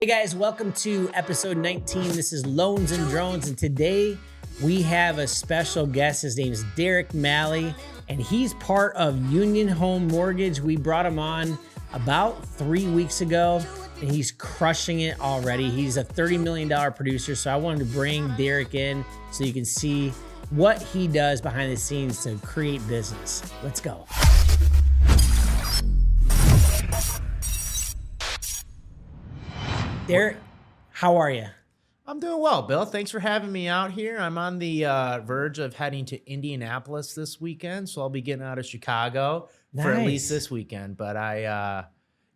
Hey guys, welcome to episode 19. This is Loans and Drones, and today we have a special guest. His name is Derek Malley, and he's part of Union Home Mortgage. We brought him on about 3 weeks ago, and he's crushing it already. He's a $30 million producer, so I wanted to bring Derek in so you can see what he does behind the scenes to create business. Let's go. Derek, how are you? I'm doing well, Bill. Thanks for having me out here. I'm on the verge of heading to Indianapolis this weekend, so I'll be getting out of Chicago for at least this weekend. But as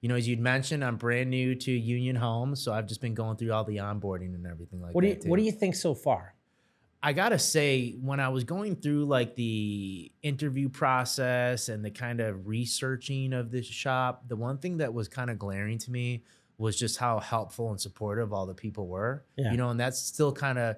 you'd mentioned, I'm brand new to Union Home, so I've just been going through all the onboarding and everything like that. What do you think so far? I gotta say, when I was going through like the interview process and the kind of researching of this shop, the one thing that was kind of glaring to me was just how helpful and supportive all the people were, and that's still kind of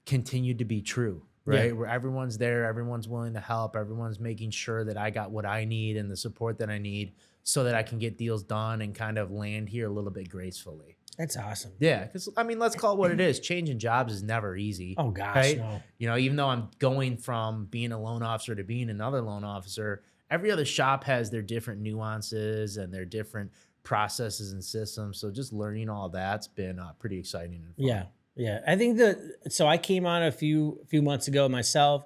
continued to be true, right? Yeah. Where everyone's there, everyone's willing to help, everyone's making sure that I got what I need and the support that I need so that I can get deals done and kind of land here a little bit gracefully. That's awesome. Yeah, because let's call it what it is. Changing jobs is never easy. Oh gosh, right? No. Even though I'm going from being a loan officer to being another loan officer, every other shop has their different nuances and their different processes and systems. So just learning all that's been pretty exciting and fun. Yeah. I think so I came on a few months ago myself,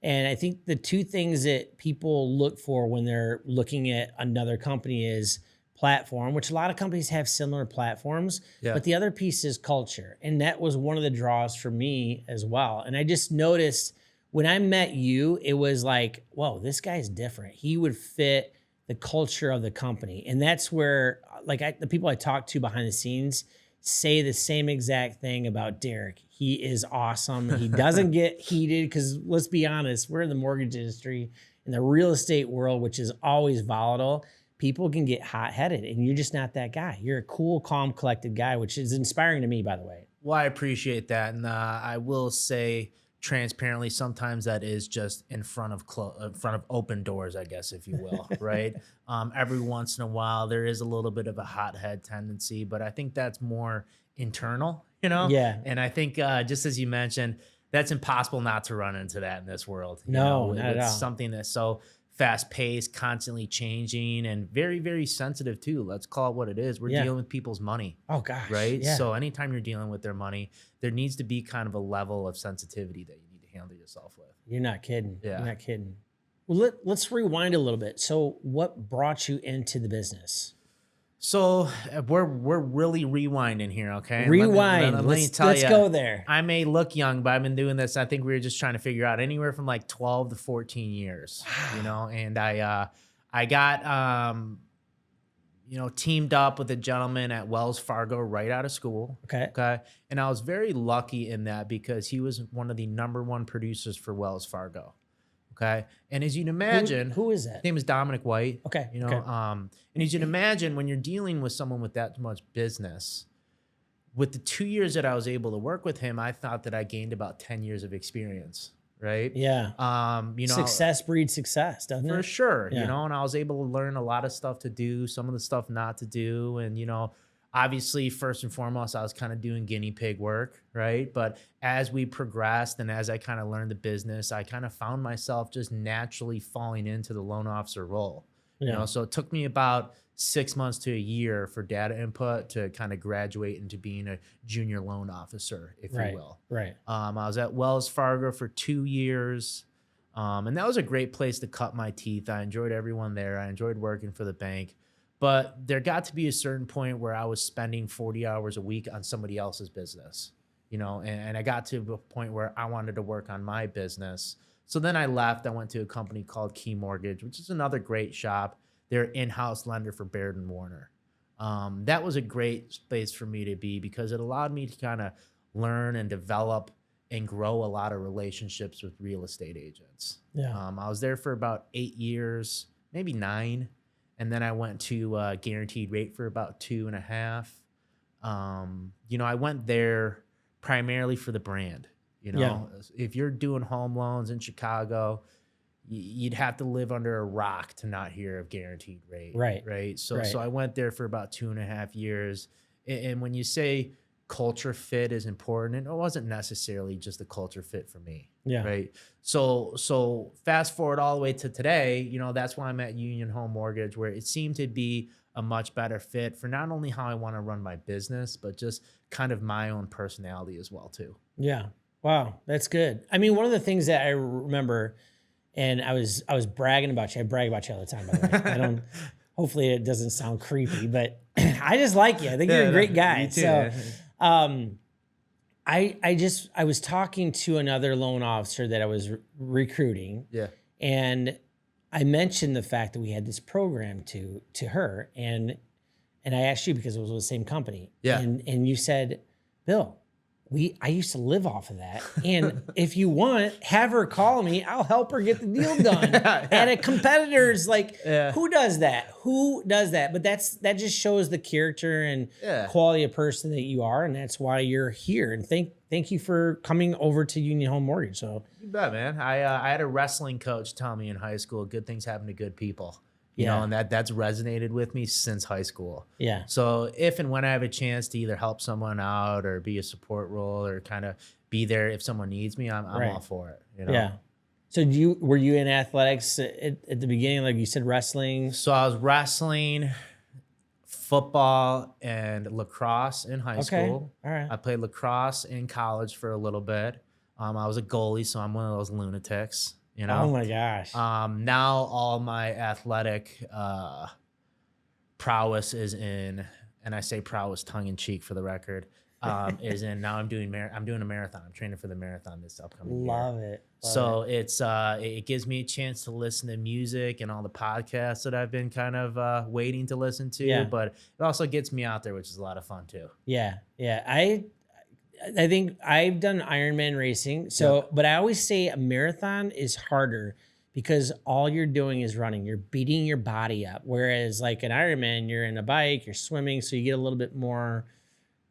and I think the two things that people look for when they're looking at another company is platform, which a lot of companies have similar platforms, but the other piece is culture. And that was one of the draws for me as well. And I just noticed when I met you, it was like, whoa, this guy's different. He would fit the culture of the company. And that's where the people I talk to behind the scenes say the same exact thing about Derek. He is awesome. He doesn't get heated because let's be honest, we're in the mortgage industry, in the real estate world, which is always volatile. People can get hot-headed, and you're just not that guy. You're a cool, calm, collected guy, which is inspiring to me, by the way. Well, I appreciate that. And I will say transparently, sometimes that is just in front of open doors, I guess, if you will, right? Every once in a while, there is a little bit of a hothead tendency, but I think that's more internal, Yeah. And I think just as you mentioned, that's impossible not to run into that in this world. Not at all. It's something that's so fast-paced, constantly changing, and very, very sensitive too. Let's call it what it is. We're dealing with people's money. Oh gosh. Right? Yeah. So anytime you're dealing with their money, there needs to be kind of a level of sensitivity that you need to handle yourself with. You're not kidding. Yeah. You're not kidding. Well, let's rewind a little bit. So what brought you into the business? So we're really rewinding here, okay? Rewind. Let me tell let's you, go there. I may look young, but I've been doing this. I think we were just trying to figure out anywhere from like 12 to 14 years, And I got teamed up with a gentleman at Wells Fargo right out of school. Okay. And I was very lucky in that because he was one of the #1 producers for Wells Fargo. Okay. And as you'd imagine, who is that? His name is Dominic White. Okay. And as you'd imagine, when you're dealing with someone with that much business, with the 2 years that I was able to work with him, I thought that I gained about 10 years of experience. Right. Yeah. Success breeds success, doesn't it? For sure. Yeah. And I was able to learn a lot of stuff to do, some of the stuff not to do. And, obviously, first and foremost, I was kind of doing guinea pig work, right? But as we progressed and as I kind of learned the business, I kind of found myself just naturally falling into the loan officer role. So it took me about 6 months to a year for data input to kind of graduate into being a junior loan officer, if you will. Right. I was at Wells Fargo for 2 years, and that was a great place to cut my teeth. I enjoyed everyone there. I enjoyed working for the bank. But there got to be a certain point where I was spending 40 hours a week on somebody else's business, and I got to a point where I wanted to work on my business. So then I left. I went to a company called Key Mortgage, which is another great shop. They're an in-house lender for Baird and Warner. That was a great space for me to be because it allowed me to kind of learn and develop and grow a lot of relationships with real estate agents. Yeah. I was there for about 8 years, maybe 9. And then I went to guaranteed rate for about 2.5. I went there primarily for the brand. If you're doing home loans in Chicago, you'd have to live under a rock to not hear of guaranteed rate. Right. Right. So I went there for about 2.5 years. And when you say culture fit is important, it wasn't necessarily just a culture fit for me. Yeah. Right. So fast forward all the way to today, you know, that's why I'm at Union Home Mortgage, where it seemed to be a much better fit for not only how I want to run my business, but just kind of my own personality as well, too. Yeah. Wow. That's good. I mean, one of the things that I remember, and I was bragging about you. I brag about you all the time, by the way. I don't, hopefully it doesn't sound creepy, but I just like you. I think you're a great guy. Me too, So, man. I was talking to another loan officer that I was recruiting. Yeah. And I mentioned the fact that we had this program to her, and I asked you because it was with the same company. Yeah. And you said, Bill, I used to live off of that. And if you want, have her call me. I'll help her get the deal done. And a competitor's like, who does that? Who does that? But that just shows the character and quality of person that you are. And that's why you're here. And thank you for coming over to Union Home Mortgage. So you bet, man. I had a wrestling coach tell me in high school, good things happen to good people. You know, and that's resonated with me since high school. Yeah. So if and when I have a chance to either help someone out or be a support role or kind of be there if someone needs me, I'm all for it. You know? Yeah. So were you in athletics at the beginning? Like you said, wrestling? So I was wrestling, football, and lacrosse in high school. All right. I played lacrosse in college for a little bit. I was a goalie, so I'm one of those lunatics. You know? Oh my gosh. Now all my athletic prowess is in, and I say prowess tongue in cheek for the record, is in now I'm doing a marathon. I'm training for the marathon this upcoming year. Love it. So it gives me a chance to listen to music and all the podcasts that I've been kind of waiting to listen to, but it also gets me out there, which is a lot of fun too. Yeah. Yeah. I think I've done Ironman racing. So, but I always say a marathon is harder because all you're doing is running. You're beating your body up. Whereas like an Ironman, you're in a bike, you're swimming. So you get a little bit more,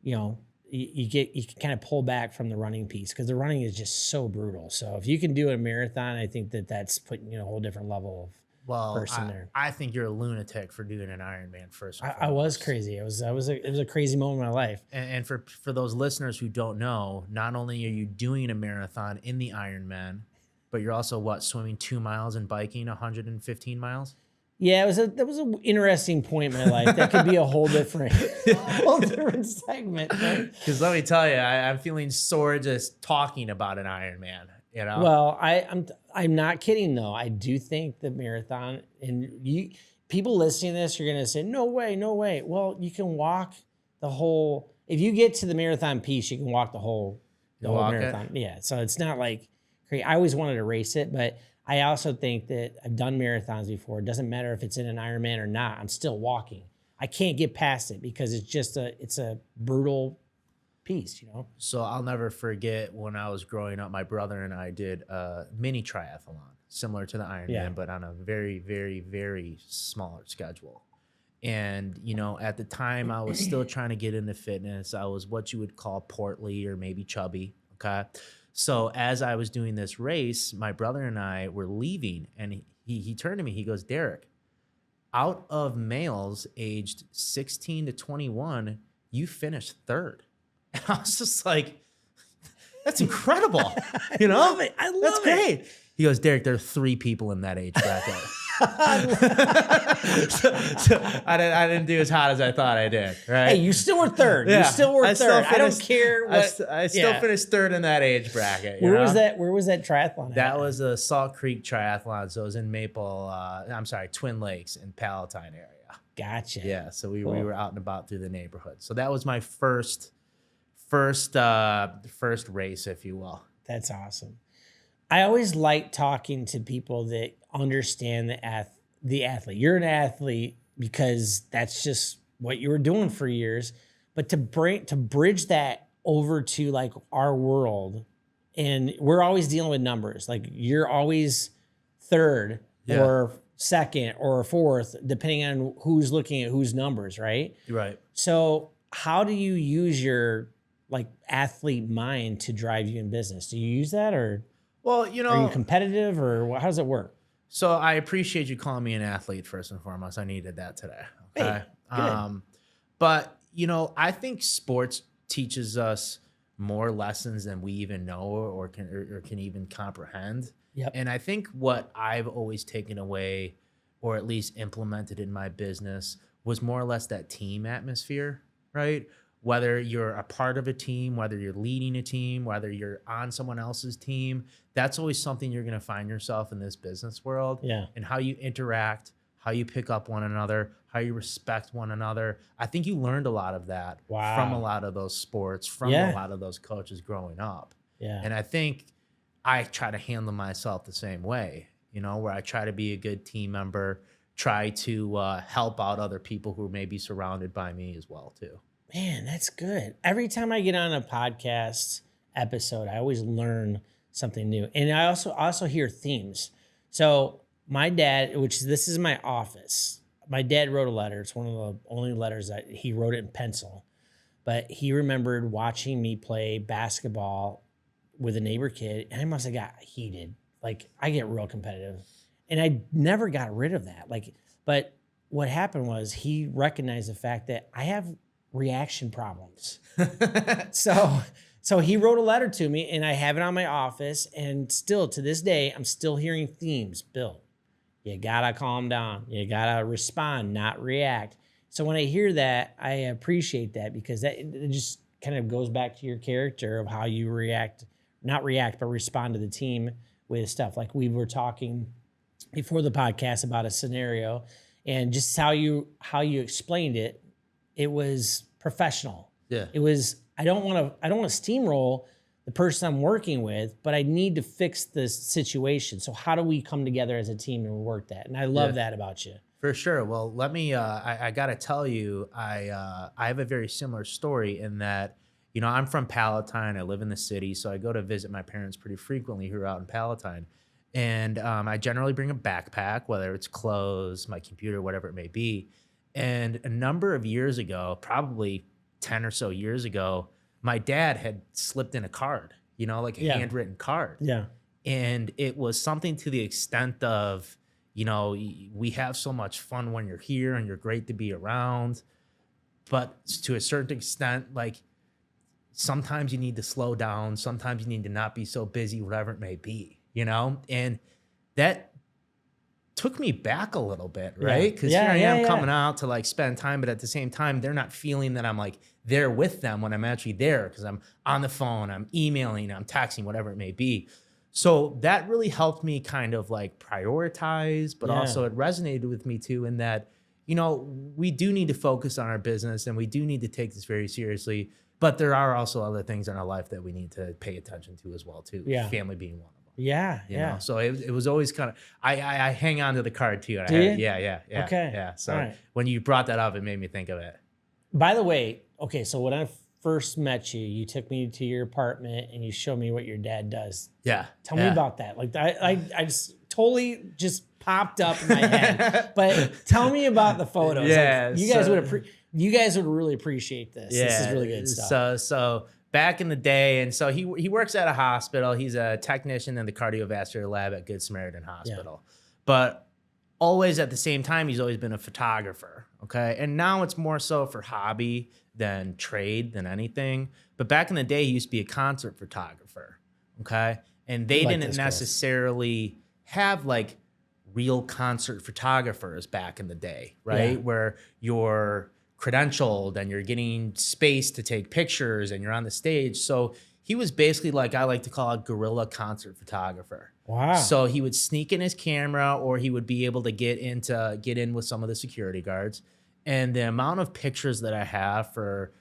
you know, you can kind of pull back from the running piece because the running is just so brutal. So if you can do a marathon, I think that's putting you in a whole different level of person there. I think you're a lunatic for doing an Ironman first. I was crazy. It was a crazy moment in my life. And for those listeners who don't know, not only are you doing a marathon in the Ironman, but you're also swimming 2 miles and biking 115 miles. Yeah, that was an interesting point in my life. That could be a whole different segment. Because let me tell you, I'm feeling sore just talking about an Ironman. You know? Well, I'm not kidding though. I do think the marathon, and people listening to this, you're gonna say, no way. Well, you can walk the whole. If you get to the marathon piece, you can walk the whole marathon. Yeah, so it's not like crazy. I always wanted to race it, but I also think that I've done marathons before. It doesn't matter if it's in an Ironman or not. I'm still walking. I can't get past it because it's a brutal piece, you know? So I'll never forget when I was growing up, my brother and I did a mini triathlon, similar to the Ironman, but on a very, very, very smaller schedule. And, you know, at the time I was still trying to get into fitness. I was what you would call portly or maybe chubby. Okay. So as I was doing this race, my brother and I were leaving, and he turned to me, he goes, Derek, out of males aged 16 to 21, you finished third. And I was just like, that's incredible. You know? I love it. That's great. He goes, Derek, there are 3 people in that age bracket. so I didn't do as hot as I thought I did. Right? Hey, you still were third. You still were third. I don't care what. I still finished third in that age bracket. Where was that triathlon? That was a Salt Creek triathlon. So it was in Twin Lakes in Palatine area. Gotcha. Yeah. So we were out and about through the neighborhood. So that was my first race, if you will. That's awesome. I always like talking to people that understand the athlete. You're an athlete because that's just what you were doing for years. But to bridge that over to like our world, and we're always dealing with numbers. Like you're always third or second or fourth, depending on who's looking at whose numbers, right? Right. So how do you use your like athlete mind to drive you in business? Do you use that, or well, you know, are you competitive, or how does it work? So I appreciate you calling me an athlete first and foremost. I needed that today. Okay. Hey, good. But I think sports teaches us more lessons than we even know or can even comprehend. Yep. And I think what I've always taken away, or at least implemented in my business, was more or less that team atmosphere, right? Whether you're a part of a team, whether you're leading a team, whether you're on someone else's team, that's always something you're going to find yourself in this business world. Yeah. And how you interact, how you pick up one another, how you respect one another. I think you learned a lot of that from a lot of those sports, from a lot of those coaches growing up. Yeah. And I think I try to handle myself the same way, where I try to be a good team member, try to help out other people who may be surrounded by me as well, too. Man, that's good. Every time I get on a podcast episode, I always learn something new. And I also hear themes. So my dad, this is my office. My dad wrote a letter. It's one of the only letters that he wrote it in pencil. But he remembered watching me play basketball with a neighbor kid, and I must have got heated. Like, I get real competitive. And I never got rid of that. But what happened was he recognized the fact that I have reaction problems. So he wrote a letter to me, and I have it on my office, and still to this day, I'm still hearing themes. Bill, you gotta calm down. You gotta respond, not react. So when I hear that, I appreciate that, because it just kind of goes back to your character of how you not react, but respond to the team with stuff. Like we were talking before the podcast about a scenario, and just how you explained it, it was professional. Yeah. It was, I don't want to steamroll the person I'm working with, but I need to fix this situation. So how do we come together as a team and work that? And I love that about you. For sure. Well, let me, I got to tell you, I have a very similar story in that, I'm from Palatine. I live in the city, so I go to visit my parents pretty frequently who are out in Palatine. And I generally bring a backpack, whether it's clothes, my computer, whatever it may be. And a number of years ago, probably 10 or so years ago, my dad had slipped in a card, like a handwritten card. Yeah. And it was something to the extent of, we have so much fun when you're here and you're great to be around. But to a certain extent, like, sometimes you need to slow down. Sometimes you need to not be so busy, whatever it may be, And that took me back a little bit, right? Because here I am coming out to like spend time, but at the same time, they're not feeling that I'm like there with them when I'm actually there, because I'm on the phone, I'm emailing, I'm texting, whatever it may be. So that really helped me kind of like prioritize, but also it resonated with me too, in that, we do need to focus on our business and we do need to take this very seriously, but there are also other things in our life that we need to pay attention to as well too. Yeah. Family being one of them. Yeah. You know? So it was always kind of, I hang on to the card too. And Do you? Yeah. Okay. Yeah. So when you brought that up, it made me think of it. By the way, okay, so when I first met you, you took me to your apartment and you showed me what your dad does. Yeah. Tell me about that. Like I just totally just popped up in my head. But tell me about the photos. Yeah. Like, you guys would really appreciate this. Yeah, this is really good stuff. So back in the day, and so he works at a hospital. He's a technician in the cardiovascular lab at Good Samaritan Hospital. Yeah. But always at the same time, he's always been a photographer. Okay. And now it's more so for hobby than trade than anything. But back in the day, he used to be a concert photographer. Okay. And they didn't necessarily have like real concert photographers back in the day, right? Yeah. Where you're credentialed and you're getting space to take pictures and you're on the stage. So he was basically like, I like to call a guerrilla concert photographer. Wow. So he would sneak in his camera, or he would be able to get in with some of the security guards. And the amount of pictures that I have for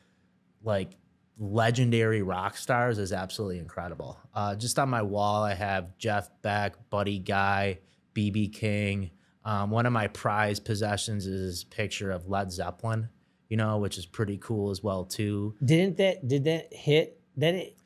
like legendary rock stars is absolutely incredible. Just on my wall, I have Jeff Beck, Buddy Guy, BB King. One of my prized possessions is a picture of Led Zeppelin, which is pretty cool as well too. Did that hit?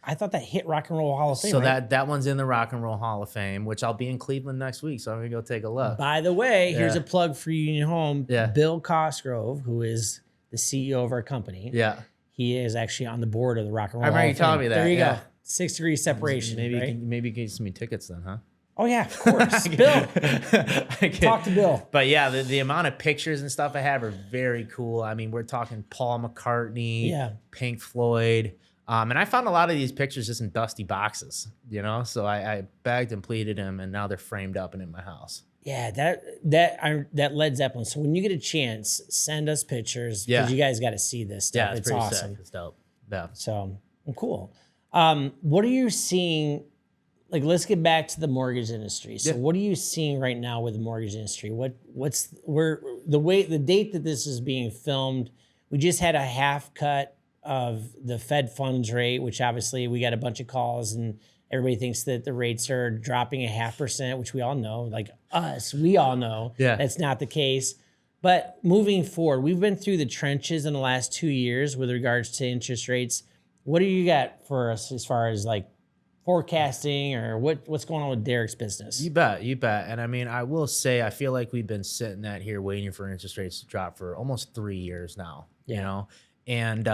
I thought that hit Rock and Roll Hall of Fame. So right? that one's in the Rock and Roll Hall of Fame, which I'll be in Cleveland next week. So I'm gonna go take a look. By the way, here's a plug for you home. Yeah. Bill Cosgrove, who is the CEO of our company. Yeah. He is actually on the board of the Rock and Roll I remember Hall you of Fame. telling me that. There you go. 6 degrees separation. Maybe right? maybe get some tickets then, huh? Oh yeah, of course. Bill, talk to Bill. But yeah, the amount of pictures and stuff I have are very cool. I mean, we're talking Paul McCartney, Yeah. Pink Floyd. And I found a lot of these pictures just in dusty boxes, you know? So I begged and pleaded him, and now they're framed up and in my house. Yeah, that Led Zeppelin. So when you get a chance, send us pictures because Yeah. you guys got to see this stuff. Yeah, it's it's pretty awesome. sick. It's dope. Yeah. So cool. What are you seeing? Like, let's get back to the mortgage industry. So, what are you seeing right now with the mortgage industry? What's the date that this is being filmed? We just had a half cut of the Fed funds rate, which obviously we got a bunch of calls and everybody thinks that the rates are dropping 0.5%, which we all know, like us, we all know that's not the case. But moving forward, we've been through the trenches in the last 2 years with regards to interest rates. What do you got for us as far as like forecasting or what's going on with Derek's business? You bet. And I mean, I will say, I feel like we've been sitting at here waiting for interest rates to drop for almost 3 years now, you know? And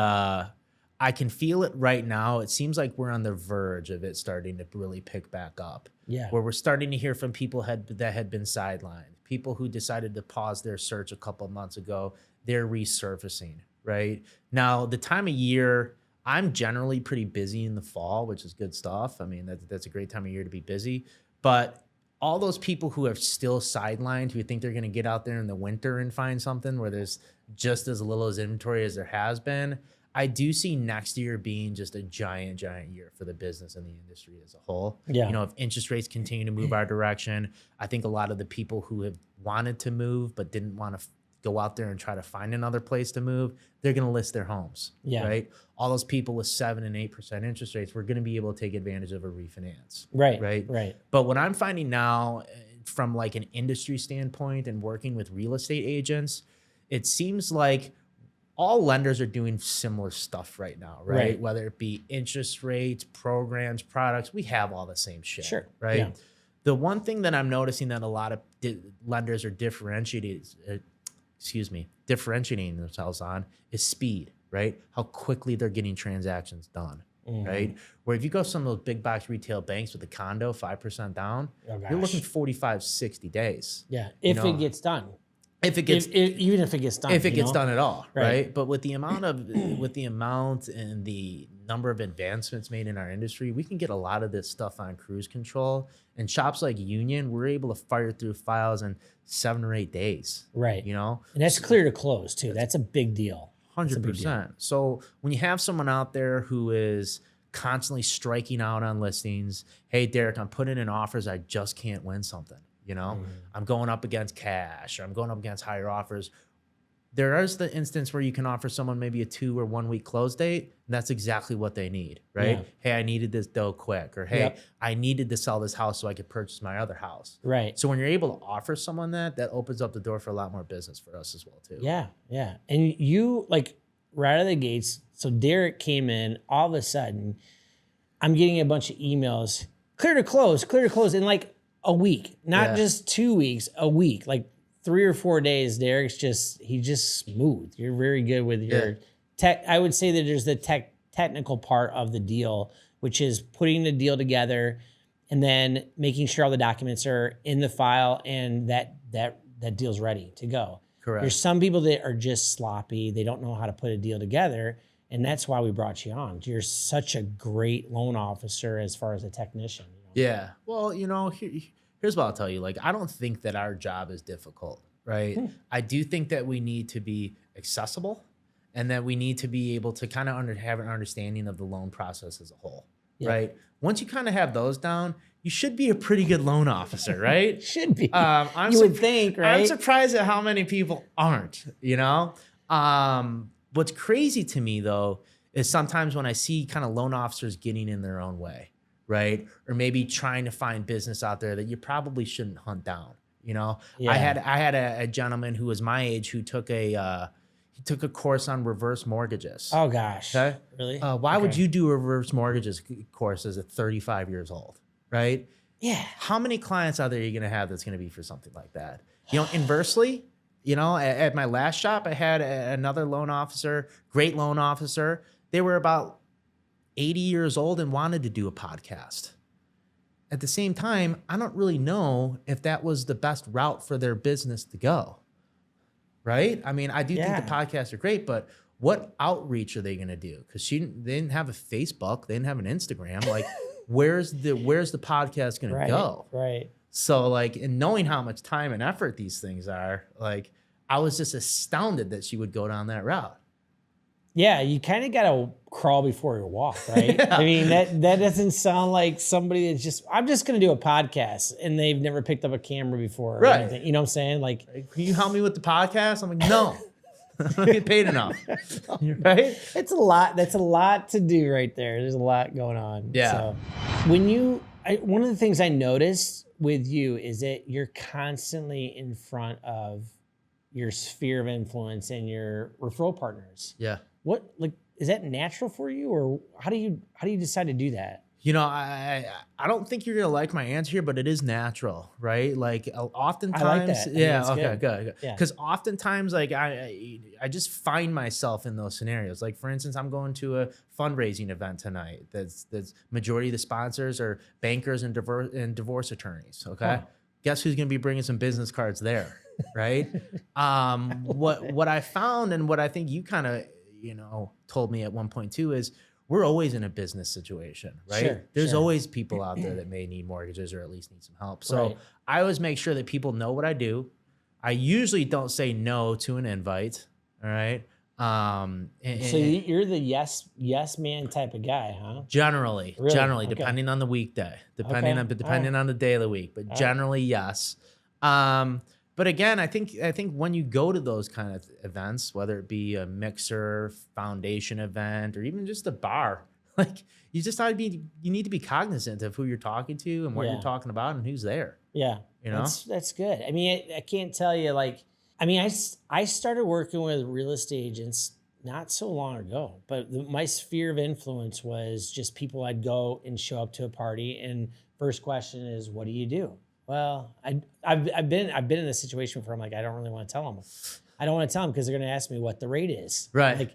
I can feel it right now. It seems like we're on the verge of it starting to really pick back up. Yeah. Where we're starting to hear from people that had been sidelined, people who decided to pause their search a couple of months ago, they're resurfacing, right? Now, the time of year, I'm generally pretty busy in the fall, which is good stuff. I mean, that's a great time of year to be busy. But all those people who have still sidelined, who think they're going to get out there in the winter and find something where there's just as little as inventory as there has been, I do see next year being just a giant year for the business and the industry as a whole. Yeah. You know, if interest rates continue to move our direction, I think a lot of the people who have wanted to move but didn't want to go out there and try to find another place to move, they're going to list their homes, right? All those people with 7 and 8% interest rates, we're going to be able to take advantage of a refinance, right? But what I'm finding now from like an industry standpoint and working with real estate agents, it seems like all lenders are doing similar stuff right now, right? Whether it be interest rates, programs, products, we have all the same shit, right? Yeah. The one thing that I'm noticing that a lot of lenders are differentiating themselves on is speed, right? How quickly they're getting transactions done, right? Where if you go to some of those big box retail banks with a condo, 5% down, you're looking 45, 60 days. Yeah, if it gets done. If it gets, even if it gets done, if it gets done at all, right? But with the amount and the number of advancements made in our industry, we can get a lot of this stuff on cruise control. And shops like Union, we're able to fire through files in 7 or 8 days, right? You know, and that's clear to close too. That's a big deal. 100%. So when you have someone out there who is constantly striking out on listings, hey Derek, I'm putting in offers, I just can't win something. You know, I'm going up against cash, or I'm going up against higher offers. There is the instance where you can offer someone maybe a 2 or 1 week close date, and that's exactly what they need, right? Yeah. Hey, I needed this dough quick, or hey, I needed to sell this house so I could purchase my other house. Right. So when you're able to offer someone that opens up the door for a lot more business for us as well too. Yeah, yeah. And you, like, right out of the gates, so Derek came in, all of a sudden, I'm getting a bunch of emails, clear to close, in like a week, not just 2 weeks, a week, like 3 or 4 days. Derek's he's just smooth. You're very good with your tech. I would say that there's the technical part of the deal, which is putting the deal together and then making sure all the documents are in the file and that deal's ready to go. Correct. There's some people that are just sloppy. They don't know how to put a deal together. And that's why we brought you on. You're such a great loan officer as far as a technician. You know? Yeah. Well, you know, here's what I'll tell you. Like, I don't think that our job is difficult, right? I do think that we need to be accessible and that we need to be able to kind of have an understanding of the loan process as a whole, right? Once you kind of have those down, you should be a pretty good loan officer, right? Should be. You would think, right? I'm surprised at how many people aren't, you know? What's crazy to me, though, is sometimes when I see kind of loan officers getting in their own way, right? Or maybe trying to find business out there that you probably shouldn't hunt down, you know? Yeah. I had a gentleman who was my age who took a course on reverse mortgages. Oh, gosh. Okay? Really? Why would you do a reverse mortgages course as a 35 years old, right? Yeah. How many clients out there are you going to have that's going to be for something like that? You know, inversely, you know, at my last shop, I had another loan officer, great loan officer. They were about 80 years old and wanted to do a podcast. at the same time, I don't really know if that was the best route for their business to go. Right? I mean, I do think the podcasts are great, but what outreach are they going to do? Because they didn't have a Facebook, they didn't have an Instagram. Like, where's the podcast going to go? Right. So, like, and knowing how much time and effort these things are, like, I was just astounded that she would go down that route. Yeah, you kind of got to crawl before you walk, right? I mean, that doesn't sound like somebody that's just, I'm just going to do a podcast and they've never picked up a camera before or anything. You know what I'm saying? Like, can you help me with the podcast? I'm like, no, I don't get paid enough. Right? It's a lot. That's a lot to do right there. There's a lot going on. Yeah. So when one of the things I noticed with you is that you're constantly in front of your sphere of influence and your referral partners. Yeah. What, like, is that natural for you, or how do you decide to do that? You know, I don't think you're gonna like my answer here, but it is natural, right? Like, oftentimes, I like that. yeah, okay, good. Yeah. Because oftentimes, like, I just find myself in those scenarios. Like, for instance, I'm going to a fundraising event tonight. That's majority of the sponsors are bankers and divorce attorneys. Okay, guess who's gonna be bringing some business cards there, right? What I found, and what I think you kind of told me at one point too, is we're always in a business situation, right? Sure, There's always people out there that may need mortgages or at least need some help. So I always make sure that people know what I do. I usually don't say no to an invite. All right. So you're the yes man type of guy, huh? Generally, Okay. depending on the weekday, depending on the day of the week, but generally, yes. But again, I think when you go to those kind of events, whether it be a mixer, foundation event, or even just a bar, like, you just you need to be cognizant of who you're talking to and what you're talking about and who's there. Yeah, that's good. I mean, I can't tell you, like, I mean, I started working with real estate agents not so long ago, but my sphere of influence was just people I'd go and show up to a party, and first question is, what do you do? Well, I've been in this situation where I'm like, I don't really want to tell them. I don't want to tell them because they're going to ask me what the rate is. Right. Like,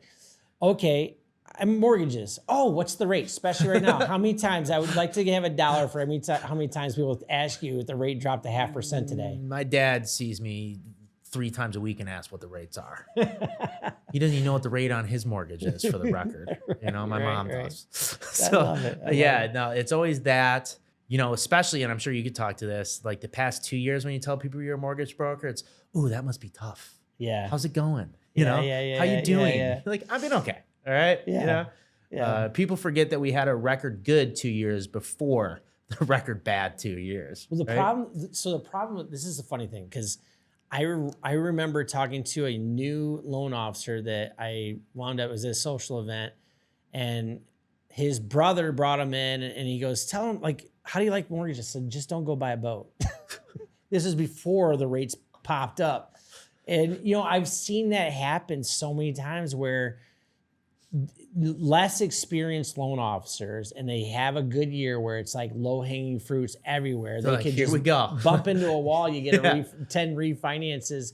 okay, I'm mortgages. Oh, what's the rate? Especially right now. How many times I would like to have $1 for how many times people ask you if the rate dropped 0.5% today. My dad sees me 3 times a week and asks what the rates are. He doesn't even know what the rate on his mortgage is, for the record. My mom does. So, I love it. No, it's always that. Especially, and I'm sure you could talk to this, like the past 2 years when you tell people you're a mortgage broker, it's, ooh, that must be tough. Yeah. How's it going? Yeah, how you doing? Yeah. Like, I've been okay. All right. Yeah. People forget that we had a record good 2 years before the record bad 2 years. Well, the problem, this is a funny thing, because I remember talking to a new loan officer that I wound up, it was a social event, and his brother brought him in, and he goes, tell him, like, how do you like mortgages? I said, just don't go buy a boat. This is before the rates popped up. And, I've seen that happen so many times where less experienced loan officers, and they have a good year where it's like low-hanging fruits everywhere. They could just bump into a wall. You get 10 refinances.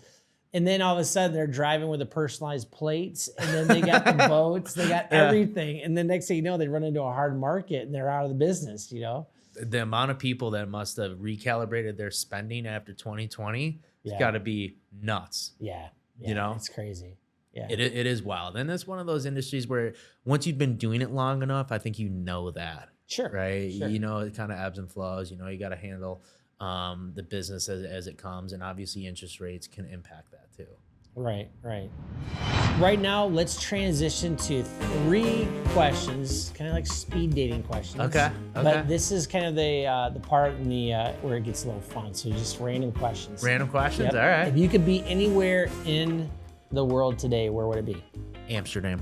And then all of a sudden they're driving with the personalized plates, and then they got the boats, they got everything. And then next thing you know, they run into a hard market and they're out of the business, The amount of people that must have recalibrated their spending after 2020, it's got to be nuts. Yeah. It's crazy. Yeah. It is wild. And it's one of those industries where once you've been doing it long enough, I think that. Sure. Right? Sure. It kind of ebbs and flows. You got to handle the business as it comes. And obviously interest rates can impact that too. Right. Right now, let's transition to 3 questions, kind of like speed dating questions. Okay. But this is kind of the part in the where it gets a little fun. So just random questions. Random questions? Yep. All right. If you could be anywhere in the world today, where would it be? Amsterdam.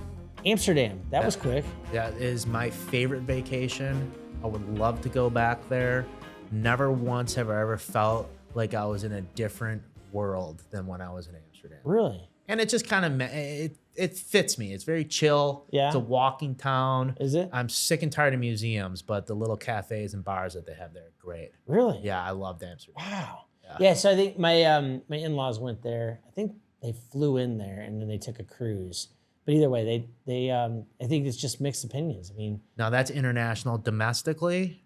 That was quick. That is my favorite vacation. I would love to go back there. Never once have I ever felt like I was in a different world than when I was in Amsterdam. Really? And it just kind of, it fits me. It's very chill. Yeah. It's a walking town. Is it? I'm sick and tired of museums, but the little cafes and bars that they have there are great. Really? Yeah, I loved Amsterdam. Wow. Yeah, so I think my in-laws went there. I think they flew in there and then they took a cruise. But either way, they I think it's just mixed opinions. I mean, now that's international. Domestically,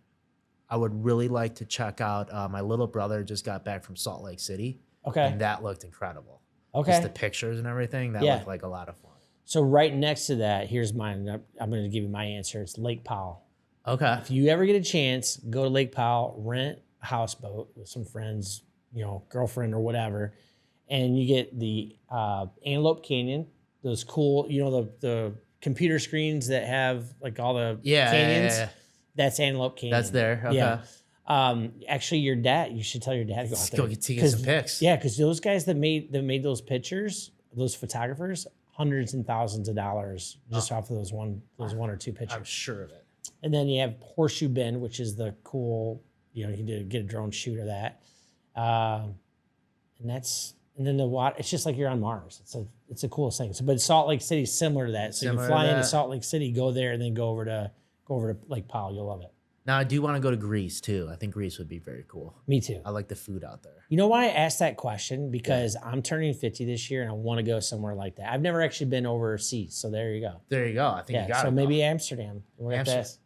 I would really like to check out. My little brother just got back from Salt Lake City, Okay. and that looked incredible. Okay. Just the pictures and everything, that looked like a lot of fun. So right next to that, here's mine. I'm going to give you my answer. It's Lake Powell. Okay. If you ever get a chance, go to Lake Powell, rent a houseboat with some friends, you know, girlfriend or whatever, and you get the Antelope Canyon, those cool, you know, the computer screens that have like all the canyons. Yeah. That's Antelope Canyon. That's there. Okay. Yeah. Actually, your dad, you should tell your dad to go out there. Go take some pics. Yeah, because those guys that made those pictures, those photographers, hundreds and thousands of dollars just off of those one or two pictures. I'm sure of it. And then you have Horseshoe Bend, which is the cool, you know, you can get a drone shoot of that. And then the water, it's just like you're on Mars. It's a cool thing. So, but Salt Lake City is similar to that. So you can fly into Salt Lake City, go there, and then go over to Lake Powell. You'll love it. Now I do want to go to Greece too. I think Greece would be very cool. Me too. I like the food out there. You know why I asked that question? Because I'm turning 50 this year and I want to go somewhere like that. I've never actually been overseas, so there you go. There you go. I think you got it. So maybe Amsterdam.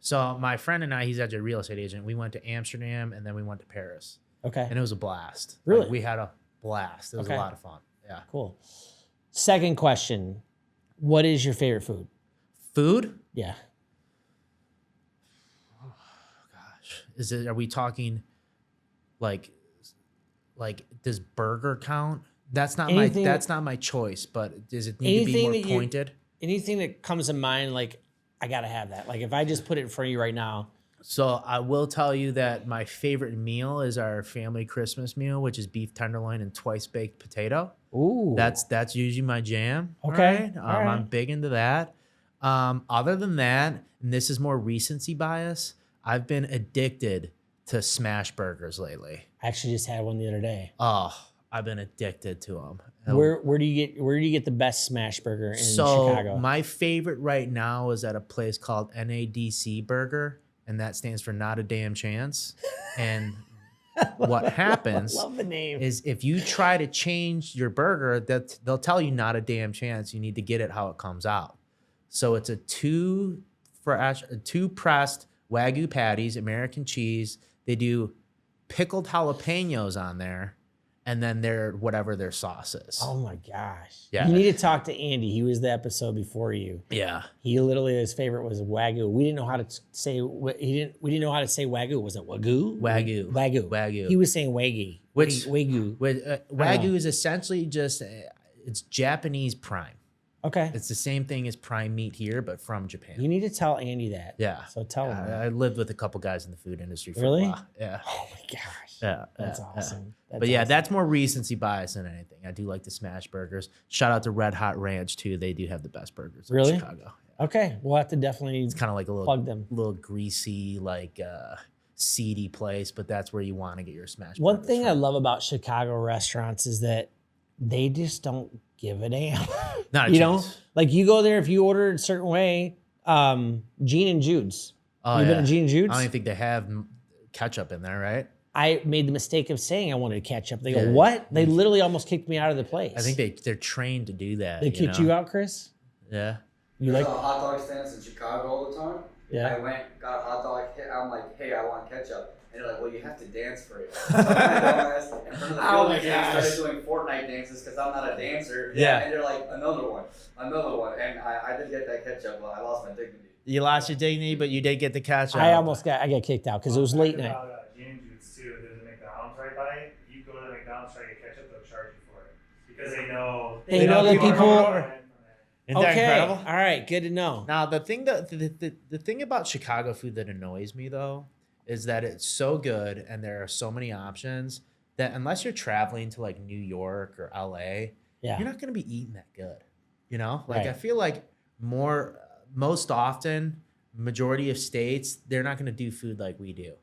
So my friend and I, he's actually a real estate agent. We went to Amsterdam and then we went to Paris. Okay. And it was a blast. Really? Like, we had a blast. It was a lot of fun. Yeah. Cool. Second question. What is your favorite food? Food? Yeah. Are we talking like does burger count? That's not my choice, but does it need to be more pointed? Anything that comes to mind, like I gotta have that. Like if I just put it in front of you right now. So I will tell you that my favorite meal is our family Christmas meal, which is beef tenderloin and twice baked potato. Ooh. That's usually my jam. Okay. All right? I'm big into that. Other than that, and this is more recency bias, I've been addicted to smash burgers lately. I actually just had one the other day. Oh, I've been addicted to them. Where do you get the best smash burger in Chicago? My favorite right now is at a place called NADC Burger, and that stands for Not a Damn Chance. And what happens love the name. is if you try to change your burger, they'll tell you not a damn chance. You need to get it how it comes out. So it's a two pressed Wagyu patties, American cheese. They do pickled jalapenos on there, and then their sauce is. Oh my gosh! Yeah, you need to talk to Andy. He was the episode before you. Yeah, he literally his favorite was Wagyu. We didn't know how to say We didn't know how to say Wagyu. Was it Wagyu? Wagyu. He was saying Wagyu. Wagyu. Wagyu is essentially just it's Japanese prime. Okay. It's the same thing as prime meat here, but from Japan. You need to tell Andy that. Yeah. So tell him. I lived with a couple guys in the food industry for a while. Yeah. Oh my gosh. Yeah. That's awesome. That's more recency bias than anything. I do like the smash burgers. Shout out to Red Hot Ranch too. They do have the best burgers in Chicago. Yeah. Okay. We'll have to definitely It's kind of like a plug them. little greasy, like seedy place, but that's where you want to get your smash One burgers thing from. I love about Chicago restaurants is that they just don't give a damn. Not a you chance. know, like you go there if you order it a certain way. Gene and Jude's. Oh, You've been to Gene and Jude's? I don't even think they have ketchup in there, right? I made the mistake of saying I wanted to catch up. They go, what? They literally almost kicked me out of the place. I think they're trained to do that. They kicked you out, Chris? Yeah. You There's like a hot dog stands in Chicago all the time. Yeah. I went, got a hot dog. I'm like, hey, I want ketchup. And they're like, well, you have to dance for it. So I dumbass in front of the Oh my field started doing Fortnite dances because I'm not a dancer. Yeah. And they're like, another one. And I did get that ketchup, but I lost my dignity. You lost your dignity, but you did get the ketchup. I got kicked out because it was late night. About Gene and Jude's too. There's a McDonald's right by. You go to the McDonald's, try to get ketchup, they'll charge you for it because they know. They know that people. Isn't that incredible? All right, good to know. Now the thing about Chicago food that annoys me though is that it's so good and there are so many options that unless you're traveling to like New York or LA, you're not going to be eating that good. You know, like I feel like most often, majority of states, they're not going to do food like we do.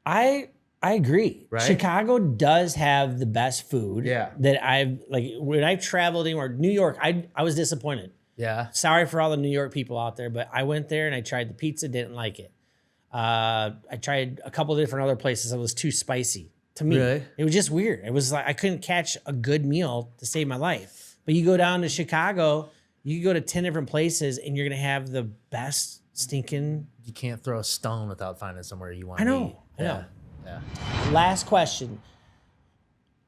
I agree. Right? Chicago does have the best food. Yeah. That I've like when I've traveled anywhere. New York, I was disappointed. Yeah. Sorry for all the New York people out there, but I went there and I tried the pizza, didn't like it. I tried a couple of different other places. It was too spicy to me. Really? It was just weird. It was like I couldn't catch a good meal to save my life. But you go down to Chicago, you can go to 10 different places and you're gonna have the best stinking. You can't throw a stone without finding somewhere you want I to know. eat. I know. Yeah. Last question.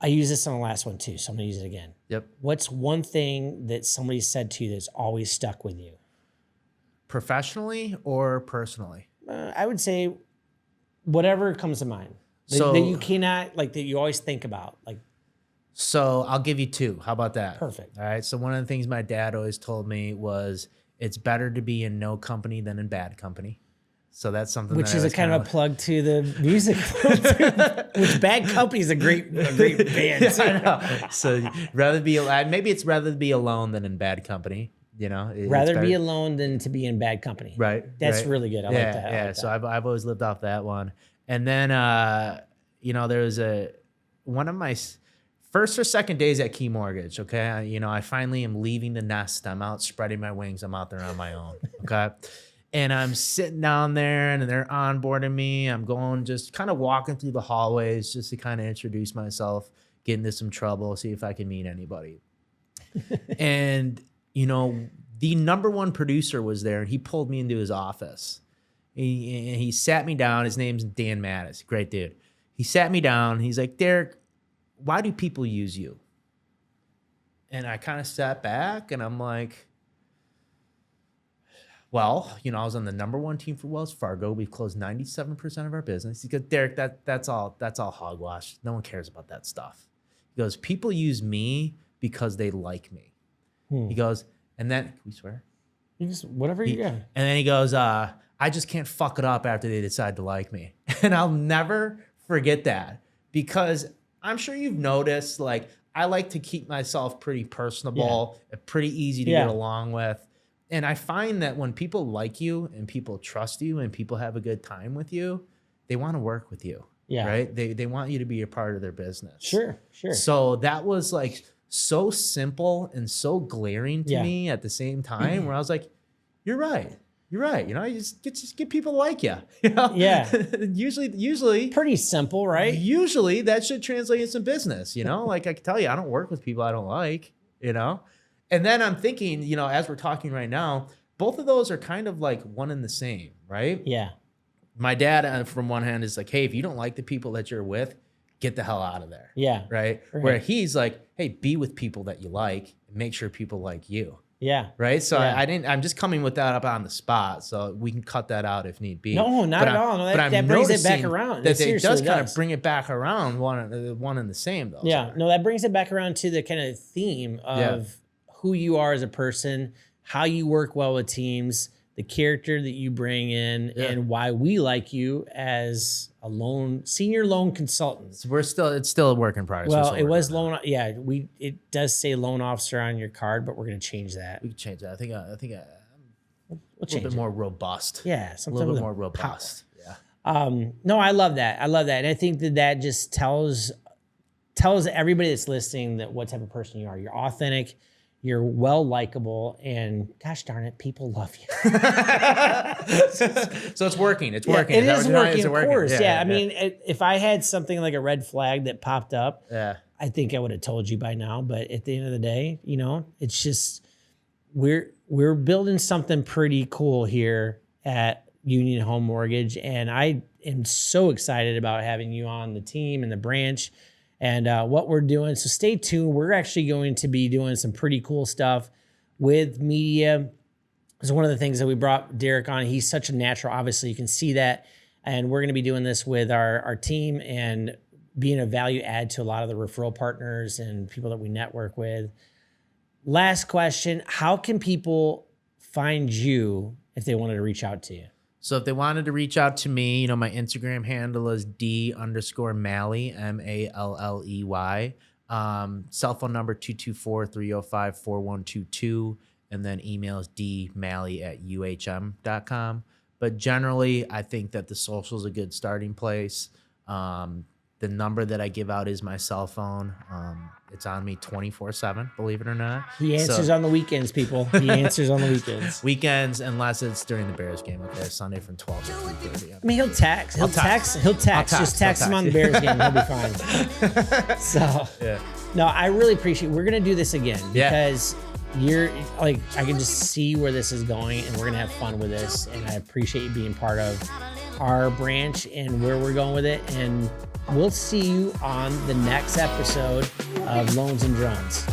I use this on the last one too, so I'm gonna use it again. Yep. What's one thing that somebody said to you that's always stuck with you? Professionally or personally? I would say whatever comes to mind. That you cannot, like, that you always think about. Like, So I'll give you two. How about that? Perfect. All right. So one of the things my dad always told me was it's better to be in no company than in bad company. So that's something which that I is a was kind kinda of a plug to the music world, too. Which Bad Company is a great band. I know. So maybe it's rather be alone than in bad company. You know, Rather be alone than to be in bad company. Right. That's right. really good. I like that. Yeah. So I've always lived off that one. And then there was one of my first or second days at Key Mortgage. Okay, I finally am leaving the nest. I'm out spreading my wings. I'm out there on my own. Okay. And I'm sitting down there and they're onboarding me. I'm going just kind of walking through the hallways just to kind of introduce myself, get into some trouble, see if I can meet anybody. And, the number one producer was there and he pulled me into his office. He sat me down. His name's Dan Mattis. Great dude. He sat me down. He's like, Derek, why do people use you? And I kind of sat back and I'm like, well, I was on the number one team for Wells Fargo. We've closed 97% of our business. He goes, Derek, that's all hogwash. No one cares about that stuff. He goes, people use me because they like me. He goes, and then, can we swear? You just, whatever you got. And then he goes, I just can't fuck it up after they decide to like me. And I'll never forget that because I'm sure you've noticed, like, I like to keep myself pretty personable, pretty easy to get along with. And I find that when people like you and people trust you and people have a good time with you, they want to work with you. Yeah. Right? They want you to be a part of their business. Sure. So that was like so simple and so glaring to me at the same time where I was like, you're right. You just get people to like you. Yeah. Usually pretty simple, right? Usually that should translate into some business, Like I can tell you, I don't work with people I don't like, And then I'm thinking, as we're talking right now, both of those are kind of like one and the same, right? Yeah. My dad, from one hand, is like, hey, if you don't like the people that you're with, get the hell out of there. Yeah. Right? Where he's like, hey, be with people that you like and make sure people like you. Yeah. Right. So I'm just coming with that up on the spot. So we can cut that out if need be. No, not at all. No, that brings it back around. That it does kind of bring it back around one and the same though. Yeah. No, that brings it back around to the kind of theme of who you are as a person, how you work well with teams, the character that you bring in, and why we like you as a senior loan consultant. So it's still a work in progress. Well, it was loan. Yeah, it does say loan officer on your card, but we're going to change that. We can change that. I think we'll a little bit more robust. Yeah, a little bit more robust. Yeah. No, I love that. And I think that just tells everybody that's listening that what type of person you are. You're authentic. You're well likable, and gosh darn it, people love you. So it's working. It's working. It is working, of course. Yeah. I mean, if I had something like a red flag that popped up, I think I would have told you by now. But at the end of the day, it's just we're building something pretty cool here at Union Home Mortgage, and I am so excited about having you on the team and the branch. And what we're doing. So stay tuned. We're actually going to be doing some pretty cool stuff with media. It's one of the things that we brought Derek on. He's such a natural. Obviously, you can see that. And we're going to be doing this with our team and being a value add to a lot of the referral partners and people that we network with. Last question. How can people find you if they wanted to reach out to you? So if they wanted to reach out to me, my Instagram handle is D_Malley, MALLEY. Cell phone number 224-305-4122. And then email is dmalley@uhm.com. But generally, I think that the social is a good starting place. The number that I give out is my cell phone. It's on me 24/7, believe it or not. He answers on the weekends, people. He answers on the weekends. Weekends, unless it's during the Bears game. Okay, Sunday from 12 to 3:30. I mean, he'll text. He'll text. Just text him on the Bears game. He'll be fine. So, no, I really appreciate it. We're going to do this again because you're like, I can just see where this is going, and we're gonna have fun with this. And I appreciate you being part of our branch and where we're going with it. And we'll see you on the next episode of Loans and Drones.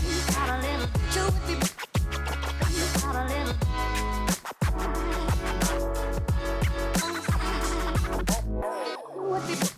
What the